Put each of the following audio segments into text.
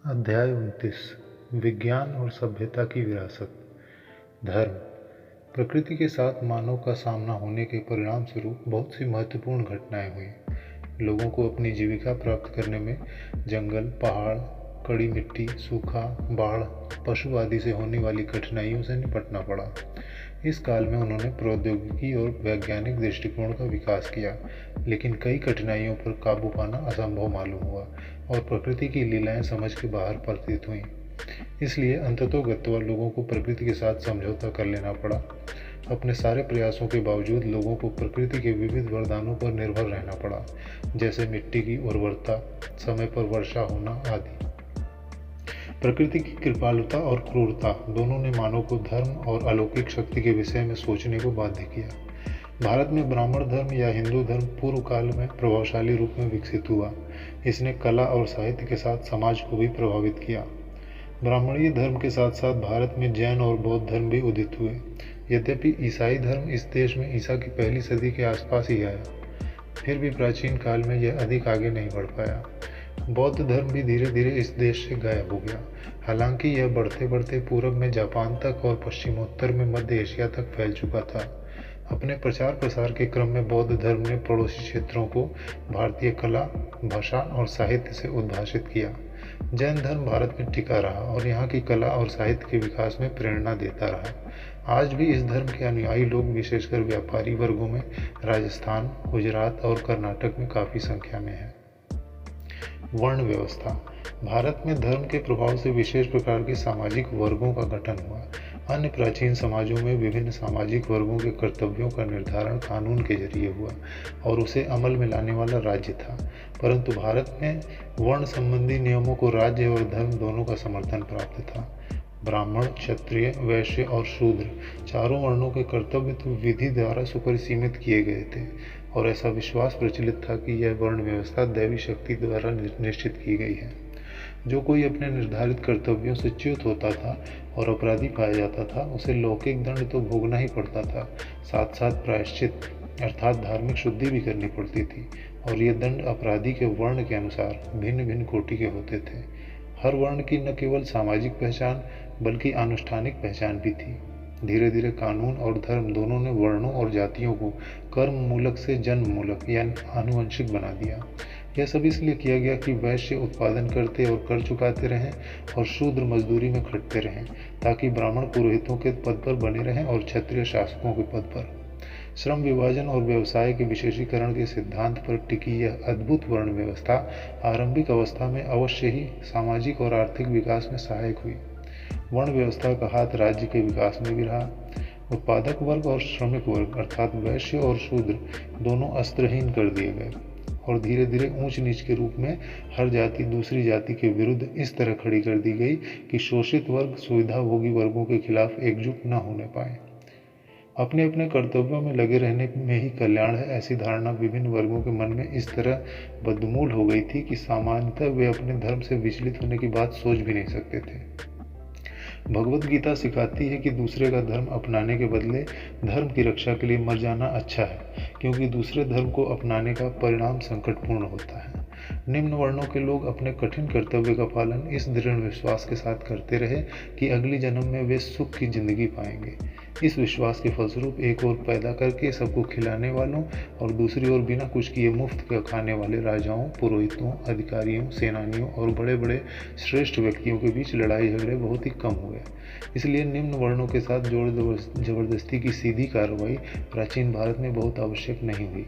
अध्याय 29 विज्ञान और सभ्यता की विरासत। धर्म। प्रकृति के साथ मानव का सामना होने के परिणाम स्वरूप बहुत सी महत्वपूर्ण घटनाएं हुई। लोगों को अपनी जीविका प्राप्त करने में जंगल, पहाड़, कड़ी मिट्टी, सूखा, बाढ़, पशु आदि से होने वाली कठिनाइयों से निपटना पड़ा। इस काल में उन्होंने प्रौद्योगिकी और वैज्ञानिक दृष्टिकोण का विकास किया, लेकिन कई कठिनाइयों पर काबू पाना असंभव मालूम हुआ और प्रकृति की लीलाएं समझ के बाहर प्रतीत हुईं। इसलिए अंततोगत्वा लोगों को प्रकृति के साथ समझौता कर लेना पड़ा। अपने सारे प्रयासों के बावजूद लोगों को प्रकृति के विविध वरदानों पर निर्भर रहना पड़ा, जैसे मिट्टी की उर्वरता, समय पर वर्षा होना आदि। प्रकृति की कृपालुता और क्रूरता दोनों ने मानव को धर्म और अलौकिक शक्ति के विषय में सोचने को बाध्य किया। भारत में ब्राह्मण धर्म या हिंदू धर्म पूर्व काल में प्रभावशाली रूप में विकसित हुआ। इसने कला और साहित्य के साथ समाज को भी प्रभावित किया। ब्राह्मणीय धर्म के साथ साथ भारत में जैन और बौद्ध धर्म भी उदित हुए। यद्यपि ईसाई धर्म इस देश में ईसा की पहली सदी के आसपास ही आया, फिर भी प्राचीन काल में यह अधिक आगे नहीं बढ़ पाया। बौद्ध धर्म भी धीरे धीरे इस देश से गायब हो गया। हालांकि यह बढ़ते बढ़ते पूर्व में जापान तक और पश्चिमोत्तर में मध्य एशिया तक फैल चुका था। अपने प्रचार प्रसार के क्रम में बौद्ध धर्म ने पड़ोसी क्षेत्रों को भारतीय कला, भाषा और साहित्य से उद्भाषित किया। जैन धर्म भारत में टिका रहा और यहाँ की कला और साहित्य के विकास में प्रेरणा देता रहा। आज भी इस धर्म के अनुयायी लोग विशेषकर व्यापारी वर्गों में राजस्थान, गुजरात और कर्नाटक में काफ़ी संख्या में है। वर्ण व्यवस्था। भारत में धर्म के प्रभाव से विशेष प्रकार के सामाजिक वर्गों का गठन हुआ। अन्य प्राचीन समाजों में विभिन्न सामाजिक वर्गों के कर्तव्यों का निर्धारण कानून के जरिए हुआ और उसे अमल में लाने वाला राज्य था, परंतु भारत में वर्ण संबंधी नियमों को राज्य और धर्म दोनों का समर्थन प्राप्त था। ब्राह्मण, क्षत्रिय, वैश्य और शूद्र चारों वर्णों के कर्तव्य तो विधि द्वारा सुपरिसीमित किए गए थे और ऐसा विश्वास प्रचलित था कि यह वर्ण व्यवस्था दैवी शक्ति द्वारा निश्चित की गई है। जो कोई अपने निर्धारित कर्तव्यों से च्युत होता था और अपराधी पाया जाता था, उसे लौकिक दंड तो भोगना ही पड़ता था, साथ साथ प्रायश्चित अर्थात धार्मिक शुद्धि भी करनी पड़ती थी और ये दंड अपराधी के वर्ण के अनुसार भिन्न भिन्न कोटि के होते थे। हर वर्ण की न केवल सामाजिक पहचान बल्कि अनुष्ठानिक पहचान भी थी। धीरे धीरे कानून और धर्म दोनों ने वर्णों और जातियों को कर्म मूलक से जन्म मूलक यानी आनुवंशिक बना दिया। यह सब इसलिए किया गया कि वैश्य उत्पादन करते और कर चुकाते रहें और शूद्र मजदूरी में खटते रहें, ताकि ब्राह्मण पुरोहितों के पद पर बने रहें और क्षत्रिय शासकों के पद पर। श्रम विभाजन और व्यवसाय के विशेषीकरण के सिद्धांत पर टिकी यह अद्भुत वर्ण व्यवस्था आरंभिक अवस्था में अवश्य ही सामाजिक और आर्थिक विकास में सहायक हुई। वर्ण व्यवस्था का हाथ राज्य के विकास में भी रहा। उत्पादक वर्ग और श्रमिक वर्ग अर्थात वैश्य और शूद्र दोनों अस्त्रहीन कर दिए गए और धीरे धीरे ऊंच नीच के रूप में हर जाति दूसरी जाति के विरुद्ध इस तरह खड़ी कर दी गई कि शोषित वर्ग सुविधाभोगी वर्गों के खिलाफ एकजुट न होने पाए। अपने अपने कर्तव्यों में लगे रहने में ही कल्याण है, ऐसी धारणा विभिन्न वर्गों के मन में इस तरह बदमूल हो गई थी कि सामान्यतः वे अपने धर्म से विचलित होने की बात सोच भी नहीं सकते थे। भगवत गीता सिखाती है कि दूसरे का धर्म अपनाने के बदले धर्म की रक्षा के लिए मर जाना अच्छा है, क्योंकि दूसरे धर्म को अपनाने का परिणाम संकटपूर्ण होता है। निम्न वर्णों के लोग अपने कठिन कर्तव्य का पालन इस दृढ़ विश्वास के साथ करते रहे कि अगली जन्म में वे सुख की जिंदगी पाएंगे। इस विश्वास के फलस्वरूप एक ओर पैदा करके सबको खिलाने वालों और दूसरी ओर बिना कुछ किए मुफ्त का खाने वाले राजाओं, पुरोहितों, अधिकारियों, सेनानियों और बड़े बड़े श्रेष्ठ व्यक्तियों के बीच लड़ाई झगड़े बहुत ही कम हुए। इसलिए निम्न वर्णों के साथ जोर जबरदस्ती की सीधी कार्रवाई प्राचीन भारत में बहुत आवश्यक नहीं हुई।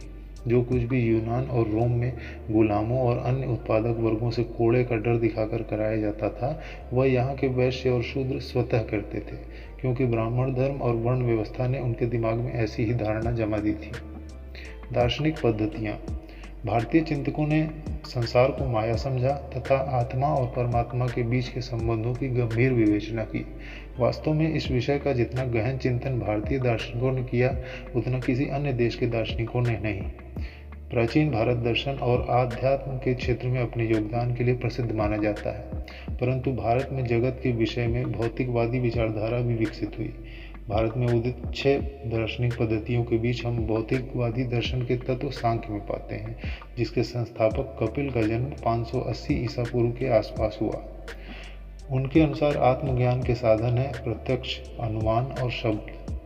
जो कुछ भी यूनान और रोम में गुलामों और अन्य उत्पादक वर्गों से कोड़े का डर दिखाकर कराया जाता था, वह यहाँ के वैश्य और शूद्र स्वतः करते थे, क्योंकि ब्राह्मण धर्म और वर्ण व्यवस्था ने उनके दिमाग में ऐसी ही धारणा जमा दी थी। दार्शनिक पद्धतियाँ। भारतीय चिंतकों ने संसार को माया समझा तथा आत्मा और परमात्मा के बीच के संबंधों की गंभीर विवेचना की। वास्तव में इस विषय का जितना गहन चिंतन भारतीय दार्शनिकों ने किया, उतना किसी अन्य देश के दार्शनिकों ने नहीं। प्राचीन भारत दर्शन और आध्यात्म के क्षेत्र में अपने योगदान के लिए प्रसिद्ध माना जाता है, परंतु भारत में जगत के विषय में भौतिकवादी विचारधारा भी विकसित हुई। भारत में उदित 6 दार्शनिक पद्धतियों के बीच हम भौतिकवादी दर्शन के तत्व सांख्य में पाते हैं, जिसके संस्थापक कपिल का जन्म 580 ईसा पूर्व के आसपास हुआ। उनके अनुसार आत्मज्ञान के साधन है प्रत्यक्ष, अनुमान और शब्द।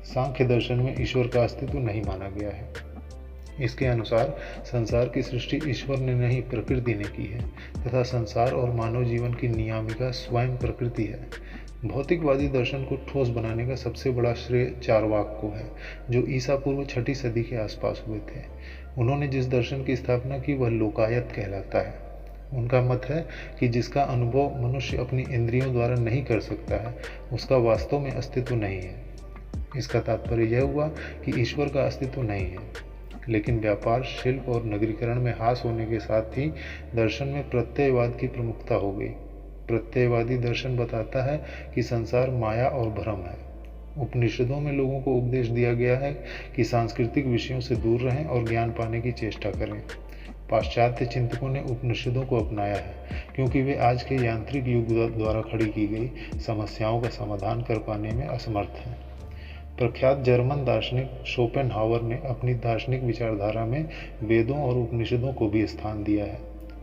सांख्य दर्शन में ईश्वर का अस्तित्व नहीं माना गया है। इसके अनुसार संसार की सृष्टि ईश्वर ने नहीं प्रकृति ने की है तथा संसार और मानव जीवन की नियामिका स्वयं प्रकृति है। भौतिकवादी दर्शन को ठोस बनाने का सबसे बड़ा श्रेय चारवाक को है, जो ईसा पूर्व 6ठी सदी के आसपास हुए थे। उन्होंने जिस दर्शन की स्थापना की वह लोकायत कहलाता है। उनका मत है कि जिसका अनुभव मनुष्य अपनी इंद्रियों द्वारा नहीं कर सकता है, उसका वास्तव में अस्तित्व नहीं है। इसका तात्पर्य यह हुआ कि ईश्वर का अस्तित्व नहीं है। लेकिन व्यापार, शिल्प और नगरीकरण में हास होने के साथ ही दर्शन में प्रत्ययवाद की प्रमुखता हो गई। प्रत्ययवादी दर्शन बताता है कि संसार माया और भ्रम है। उपनिषदों में लोगों को उपदेश दिया गया है कि सांस्कृतिक विषयों से दूर रहें और ज्ञान पाने की चेष्टा करें। पाश्चात्य चिंतकों ने उपनिषदों को अपनाया है क्योंकि वे आज के यांत्रिक युग द्वारा खड़ी की गई समस्याओं का समाधान कर पाने में असमर्थ हैं। प्रख्यात जर्मन दार्शनिक शोपेनहावर ने अपनी दार्शनिक विचारधारा में वेदों और उपनिषदों को भी स्थान दिया है।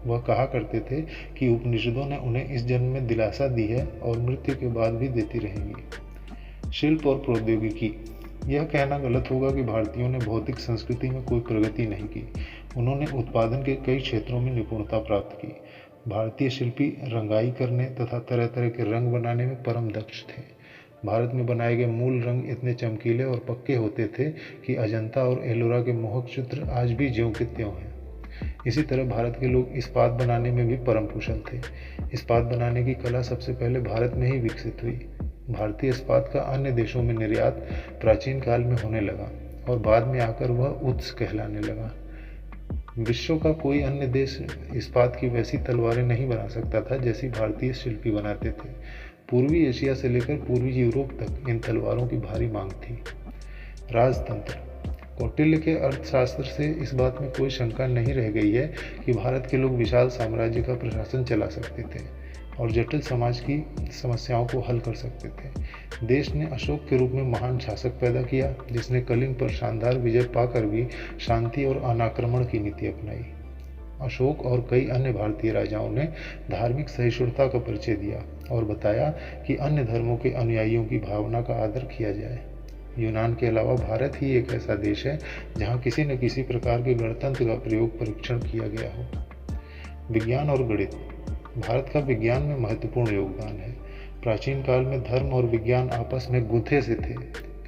वह कहा करते थे कि उपनिषदों ने उन्हें इस जन्म में दिलासा दी है और मृत्यु के बाद भी देती रहेंगी। शिल्प और प्रौद्योगिकी, यह कहना गलत होगा कि भारतीयों ने भौतिक संस्कृति में कोई प्रगति नहीं की। उन्होंने उत्पादन के कई क्षेत्रों में निपुणता प्राप्त की। भारतीय शिल्पी रंगाई करने तथा तरह तरह के रंग बनाने में परम दक्ष थे। भारत में बनाए गए मूल रंग इतने चमकीले और पक्के होते थे कि अजंता और एलोरा के मोहक चित्र आज भी ज्यों के त्यों हैं। इसी तरह भारत के लोग इस्पात बनाने में भी परम कुशल थे। इस्पात बनाने की कला सबसे पहले भारत में ही विकसित हुई। भारतीय इस्पात का अन्य देशों में निर्यात प्राचीन काल में होने लगा और बाद में आकर वह उत्स कहलाने लगा। विश्व का कोई अन्य देश इस्पात की वैसी तलवारें नहीं बना सकता था जैसी भारतीय शिल्पी बनाते थे। पूर्वी एशिया से लेकर पूर्वी यूरोप तक इन तलवारों की भारी मांग थी। राजतंत्र, कौटिल्य के अर्थशास्त्र से इस बात में कोई शंका नहीं रह गई है कि भारत के लोग विशाल साम्राज्य का प्रशासन चला सकते थे और जटिल समाज की समस्याओं को हल कर सकते थे। देश ने अशोक के रूप में महान शासक पैदा किया जिसने कलिंग पर शानदार विजय पाकर भी शांति और अनाक्रमण की नीति अपनाई। अशोक और कई अन्य भारतीय राजाओं ने धार्मिक सहिष्णुता का परिचय दिया और बताया कि अन्य धर्मों के अनुयायियों की भावना का आदर किया जाए। यूनान के अलावा भारत ही एक ऐसा देश है जहाँ किसी न किसी प्रकार के गणतंत्र का प्रयोग परीक्षण किया गया हो। विज्ञान और गणित, भारत का विज्ञान में महत्वपूर्ण योगदान है। प्राचीन काल में धर्म और विज्ञान आपस में गुंथे से थे।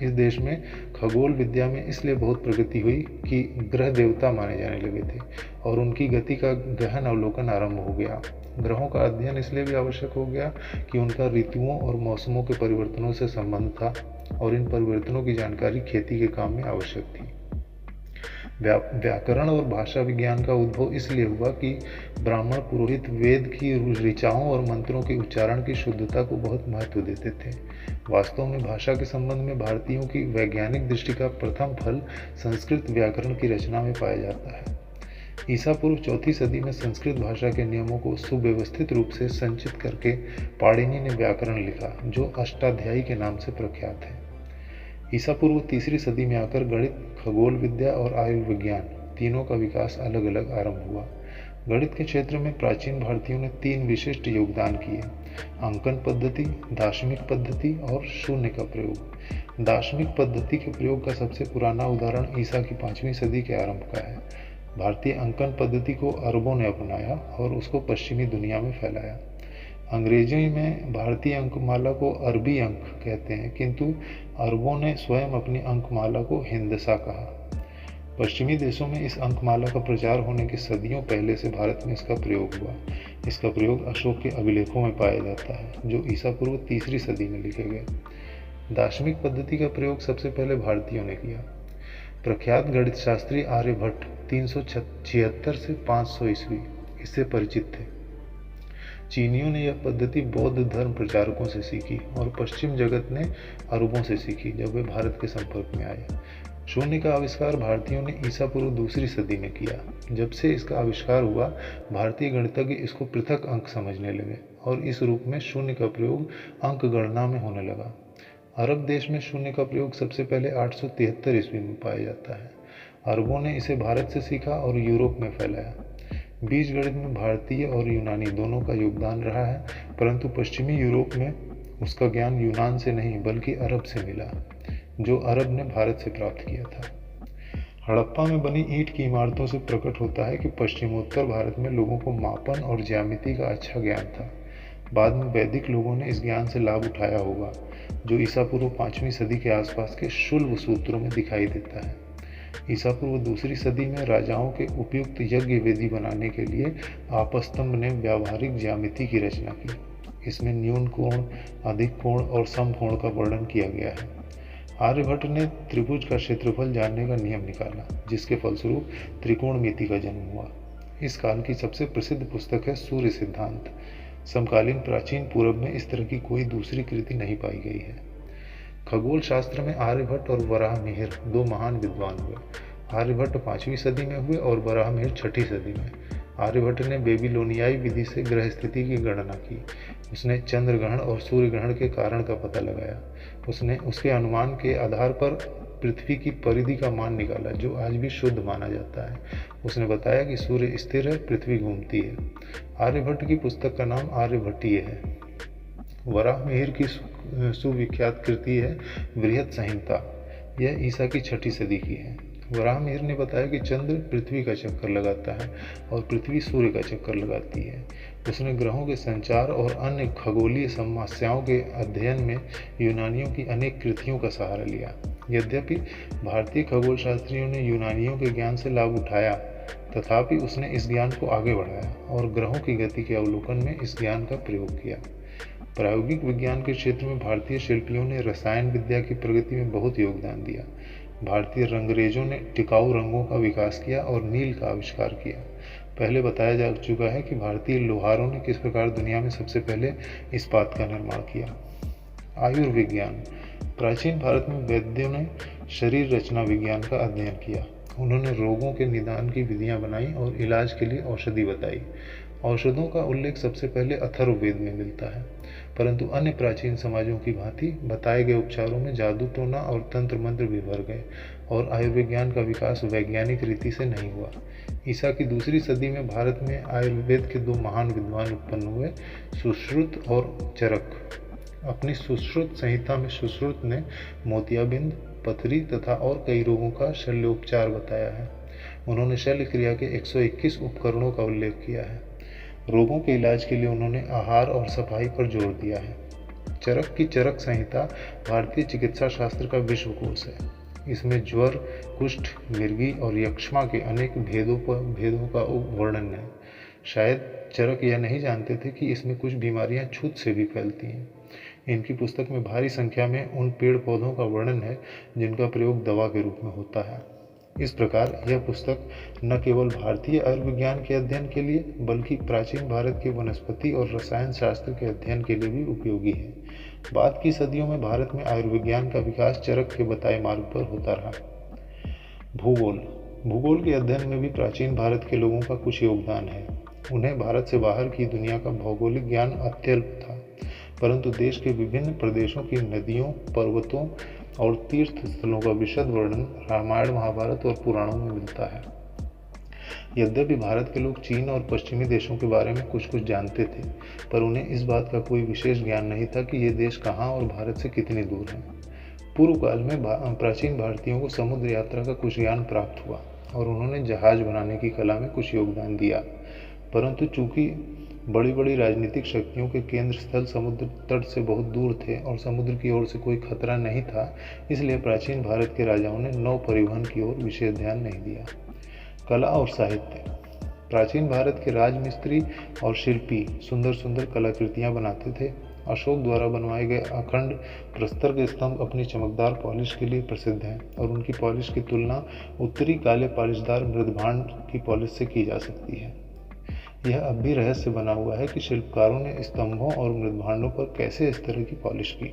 इस देश में खगोल विद्या में इसलिए बहुत प्रगति हुई कि ग्रह देवता माने जाने लगे थे और उनकी गति का गहन अवलोकन आरंभ हो गया। ग्रहों का अध्ययन इसलिए भी आवश्यक हो गया कि उनका ऋतुओं और मौसमों के परिवर्तनों से संबंध था और इन परिवर्तनों की जानकारी खेती के काम में आवश्यक थी। व्याकरण और भाषा विज्ञान का उद्भव इसलिए हुआ कि ब्राह्मण पुरोहित वेद की ऋचाओं और मंत्रों के उच्चारण की शुद्धता को बहुत महत्व देते थे। वास्तव में भाषा के संबंध में भारतीयों की वैज्ञानिक दृष्टि का प्रथम फल संस्कृत व्याकरण की रचना में पाया जाता है। ईसा पूर्व 4ठी सदी में संस्कृत भाषा के नियमों को सुव्यवस्थित रूप से संचित करके पाणिनि ने व्याकरण लिखा, जो अष्टाध्यायी के नाम से प्रख्यात है। ईसा पूर्व 3री सदी में आकर गणित, खगोल विद्या और आयुर्विज्ञान तीनों का विकास अलग अलग आरंभ हुआ। गणित के क्षेत्र में प्राचीन भारतीयों ने 3 विशिष्ट योगदान किए: अंकन पद्धति, दार्शनिक पद्धति और शून्य का प्रयोग। दार्शनिक पद्धति के प्रयोग का सबसे पुराना उदाहरण ईसा की 5वीं सदी के आरंभ का है। भारतीय अंकन पद्धति को अरबों ने अपनाया और उसको पश्चिमी दुनिया में फैलाया। अंग्रेजी में भारतीय अंकमाला को अरबी अंक कहते हैं, किंतु अरबों ने स्वयं अपनी अंकमाला को हिंदसा कहा। पश्चिमी देशों में इस अंकमाला का प्रचार होने के सदियों पहले से भारत में इसका प्रयोग हुआ। इसका प्रयोग अशोक के अभिलेखों में पाया जाता है, जो ईसा पूर्व 3री सदी में लिखे गए। दार्शनिक पद्धति का प्रयोग सबसे पहले भारतीयों ने किया। प्रख्यात गणित शास्त्री आर्यभट्ट 376 से 500 ईस्वी इससे परिचित थे। चीनियों ने यह पद्धति बौद्ध धर्म प्रचारकों से सीखी और पश्चिम जगत ने अरबों से सीखी जब वे भारत के संपर्क में आए। शून्य का आविष्कार भारतीयों ने ईसा पूर्व 2री सदी में किया। जब से इसका आविष्कार हुआ, भारतीय गणितज्ञ इसको पृथक अंक समझने लगे और इस रूप में शून्य का प्रयोग अंक गणना में होने लगा। अरब देश में शून्य का प्रयोग सबसे पहले 873 ईस्वी में पाया जाता है। अरबों ने इसे भारत से सीखा और यूरोप में फैलाया। बीज गणित में भारतीय और यूनानी दोनों का योगदान रहा है, परंतु पश्चिमी यूरोप में उसका ज्ञान यूनान से नहीं बल्कि अरब से मिला, जो अरब ने भारत से प्राप्त किया था। हड़प्पा में बनी ईंट की इमारतों से प्रकट होता है कि पश्चिमोत्तर भारत में लोगों को मापन और ज्यामिति का अच्छा ज्ञान था। बाद में वैदिक लोगों ने इस ज्ञान से लाभ उठाया होगा, जो ईसा पूर्व 5वीं सदी के आसपास के शुल्ब सूत्रों में दिखाई देता है। ईसा पूर्व 2री सदी में राजाओं के उपयुक्त यज्ञ वेदी बनाने के लिए आपस्तंभ ने व्यावहारिक ज्यामिति की रचना की। इसमें न्यून कोण, अधिक कोण और समकोण का वर्णन किया गया है। आर्यभट्ट ने त्रिभुज का क्षेत्रफल जानने का नियम निकाला, जिसके फलस्वरूप त्रिकोणमिति का जन्म हुआ। इस काल की सबसे प्रसिद्ध पुस्तक है सूर्य सिद्धांत। समकालीन प्राचीन पूरब में इस तरह की कोई दूसरी कृति नहीं पाई गई है। खगोल शास्त्र में आर्यभट्ट और वराहमिहिर दो महान विद्वान हुए। आर्यभट्ट 5वीं सदी में हुए और वराहमिहिर 6ठी सदी में। आर्यभट्ट ने बेबीलोनियाई विधि से ग्रह स्थिति की गणना की। उसने चंद्र ग्रहण और सूर्य ग्रहण के कारण का पता लगाया। उसने उसके अनुमान के आधार पर पृथ्वी की परिधि का मान निकाला, जो आज भी शुद्ध माना जाता है। उसने बताया कि सूर्य स्थिर है, पृथ्वी घूमती है। आर्यभट्ट की पुस्तक का नाम आर्यभट्टीय है। वराहमिहिर की सुविख्यात कृति है बृहत संहिता। यह ईसा की 6ठी सदी की है। वराहमिहिर ने बताया कि चंद्र पृथ्वी का चक्कर लगाता है और पृथ्वी सूर्य का चक्कर लगाती है। उसने ग्रहों के संचार और अन्य खगोलीय समस्याओं के अध्ययन में यूनानियों की अनेक कृतियों का सहारा लिया। यद्यपि भारतीय खगोल शास्त्रियों ने यूनानियों के ज्ञान से लाभ उठाया, तथापि उसने इस ज्ञान को आगे बढ़ाया और ग्रहों की गति के अवलोकन में इस ज्ञान का प्रयोग किया। प्रायोगिक विज्ञान के क्षेत्र में भारतीय शिल्पियों ने रसायन विद्या की प्रगति में बहुत योगदान दिया। भारतीय रंगरेजों ने टिकाऊ रंगों का विकास किया और नील का आविष्कार किया। पहले बताया जा चुका है कि भारतीय लोहारों ने किस प्रकार दुनिया में सबसे पहले इस्पात का निर्माण किया। आयुर्विज्ञान। प्राचीन भारत में वैद्यों ने शरीर रचना विज्ञान का अध्ययन किया। उन्होंने रोगों के निदान की विधियां बनाई और इलाज के लिए औषधि बताई। औषधों का उल्लेख सबसे पहले अथर्ववेद में मिलता है, परंतु अन्य प्राचीन समाजों की भांति बताए गए उपचारों में जादू टोना और तंत्र मंत्र भी भर गए और आयुर्विज्ञान का विकास वैज्ञानिक रीति से नहीं हुआ। ईसा की 2री सदी में भारत में आयुर्वेद के 2 महान विद्वान उत्पन्न हुए, सुश्रुत और चरक। अपनी सुश्रुत संहिता में सुश्रुत ने मोतियाबिंद, पथरी तथा और कई रोगों का शल्योपचार बताया है। उन्होंने शल्य क्रिया के 121 उपकरणों का उल्लेख किया है। रोगों के इलाज के लिए उन्होंने आहार और सफाई पर जोर दिया है। चरक की चरक संहिता भारतीय चिकित्सा शास्त्र का विश्वकोश है। इसमें ज्वर, कुष्ठ, मिर्गी और यक्ष्मा के अनेक भेदों का वर्णन है। शायद चरक यह नहीं जानते थे कि इसमें कुछ बीमारियां छूत से भी फैलती हैं। इनकी पुस्तक में भारी संख्या में उन पेड़ पौधों का वर्णन है जिनका प्रयोग दवा के रूप में होता है। इस प्रकार यह पुस्तक न केवल भारतीय आयुर्विज्ञान के अध्ययन के लिए, बल्कि प्राचीन भारत के वनस्पति और रसायन शास्त्र के अध्ययन के लिए भी उपयोगी है। बाद की सदियों में भारत में आयुर्विज्ञान का विकास चरक के बताए मार्ग पर होता रहा। भूगोल के अध्ययन में भी प्राचीन भारत के लोगों का कुछ योगदान है। उन्हें भारत से बाहर की दुनिया का भौगोलिक ज्ञान अत्यल्प था, परंतु देश के विभिन्न प्रदेशों की नदियों, पर्वतों और तीर्थ स्थलों का विशद वर्णन रामायण, महाभारत और पुराणों में मिलता है। यद्यपि भारत के लोग चीन और पश्चिमी देशों के बारे में कुछ जानते थे, पर उन्हें इस बात का कोई विशेष ज्ञान नहीं था कि ये देश कहाँ और भारत से कितनी दूर हैं। पूर्व काल में प्राचीन भारतीयों को समुद्र यात्रा का कुछ ज्ञान प्राप्त हुआ और उन्होंने जहाज बनाने की कला में कुछ योगदान दिया, परंतु चूंकि बड़ी बड़ी राजनीतिक शक्तियों के केंद्र स्थल समुद्र तट से बहुत दूर थे और समुद्र की ओर से कोई खतरा नहीं था, इसलिए प्राचीन भारत के राजाओं ने नौ परिवहन की ओर विशेष ध्यान नहीं दिया। कला और साहित्य। प्राचीन भारत के राजमिस्त्री और शिल्पी सुंदर सुंदर कलाकृतियां बनाते थे। अशोक द्वारा बनवाए गए अखंड प्रस्तर के स्तंभ अपनी चमकदार पॉलिश के लिए प्रसिद्ध हैं और उनकी पॉलिश की तुलना उत्तरी काले पॉलिशदार मृदभांड की पॉलिश से की जा सकती है। यह अब भी रहस्य बना हुआ है कि शिल्पकारों ने स्तंभों और मृदभांडों पर कैसे इस तरह की पॉलिश की।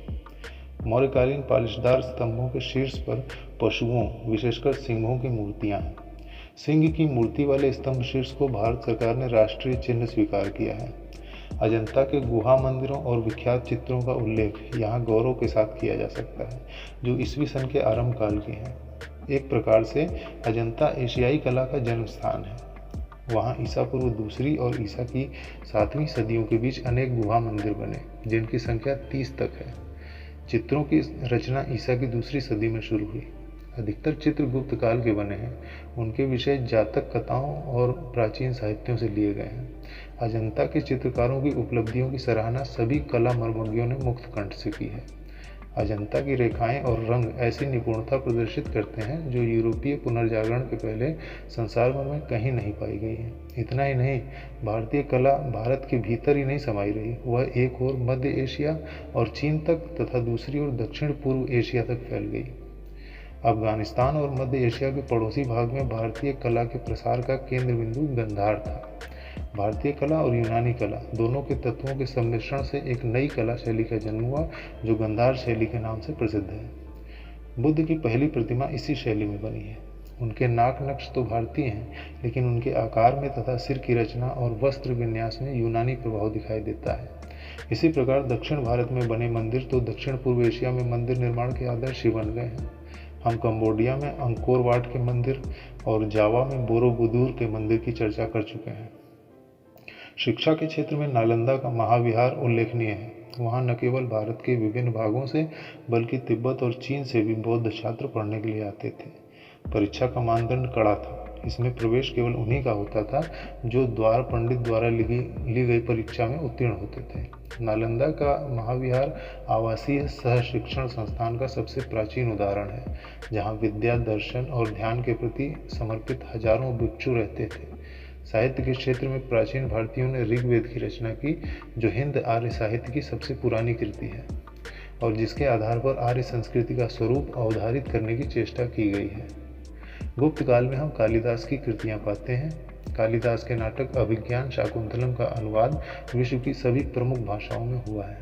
मौर्यकालीन पॉलिशदार स्तंभों के शीर्ष पर पशुओं, विशेषकर सिंहों की मूर्तियां हैं। सिंह की मूर्ति वाले स्तंभ शीर्ष को भारत सरकार ने राष्ट्रीय चिन्ह स्वीकार किया है। अजंता के गुहा मंदिरों और विख्यात चित्रों का उल्लेख यहाँ गौरव के साथ किया जा सकता है, जो ईस्वी सन के आरंभ काल के हैं। एक प्रकार से अजंता एशियाई कला का जन्म स्थान है। वहाँ ईसा पूर्व दूसरी और ईसा की 7वीं सदियों के बीच अनेक गुहा मंदिर बने, जिनकी संख्या 30 तक है। चित्रों की रचना ईसा की दूसरी सदी में शुरू हुई। अधिकतर चित्र गुप्त काल के बने हैं। उनके विषय जातक कथाओं और प्राचीन साहित्यों से लिए गए हैं। अजंता के चित्रकारों की उपलब्धियों की सराहना सभी कला मर्मज्ञों ने मुक्त कंठ से की है। अजंता की रेखाएं और रंग ऐसी निपुणता प्रदर्शित करते हैं जो यूरोपीय पुनर्जागरण के पहले संसार भर में कहीं नहीं पाई गई है। इतना ही नहीं, भारतीय कला भारत के भीतर ही नहीं समाई रही, वह एक ओर मध्य एशिया और चीन तक तथा दूसरी ओर दक्षिण पूर्व एशिया तक फैल गई। अफगानिस्तान और मध्य एशिया के पड़ोसी भाग में भारतीय कला के प्रसार का केंद्र बिंदु गंधार था। भारतीय कला और यूनानी कला दोनों के तत्वों के सम्मिश्रण से एक नई कला शैली का जन्म हुआ, जो गंधार शैली के नाम से प्रसिद्ध है। बुद्ध की पहली प्रतिमा इसी शैली में बनी है। उनके नाक नक्श तो भारतीय हैं, लेकिन उनके आकार में तथा सिर की रचना और वस्त्र विन्यास में यूनानी प्रभाव दिखाई देता है। इसी प्रकार दक्षिण भारत में बने मंदिर तो दक्षिण पूर्व एशिया में मंदिर निर्माण के आदर्श ही बन गए हैं। हम कंबोडिया में अंकोर वाट के मंदिर और जावा में बोरोबुदूर के मंदिर की चर्चा कर चुके हैं। शिक्षा के क्षेत्र में नालंदा का महाविहार उल्लेखनीय है। वहाँ न केवल भारत के विभिन्न भागों से बल्कि तिब्बत और चीन से भी बौद्ध छात्र पढ़ने के लिए आते थे। परीक्षा का मानदंड कड़ा था। इसमें प्रवेश केवल उन्हीं का होता था जो द्वार पंडित द्वारा ली गई परीक्षा में उत्तीर्ण होते थे। नालंदा का महाविहार आवासीय सह शिक्षण संस्थान का सबसे प्राचीन उदाहरण है, जहाँ विद्या, दर्शन और ध्यान के प्रति समर्पित हजारों भिक्षु रहते थे। साहित्य के क्षेत्र में प्राचीन भारतीयों ने ऋग्वेद की रचना की, जो हिंद आर्य साहित्य की सबसे पुरानी कृति है और जिसके आधार पर आर्य संस्कृति का स्वरूप अवधारित करने की चेष्टा की गई है। गुप्त काल में हम कालिदास की कृतियां पाते हैं। कालिदास के नाटक अभिज्ञान शाकुंतलम का अनुवाद विश्व की सभी प्रमुख भाषाओं में हुआ है।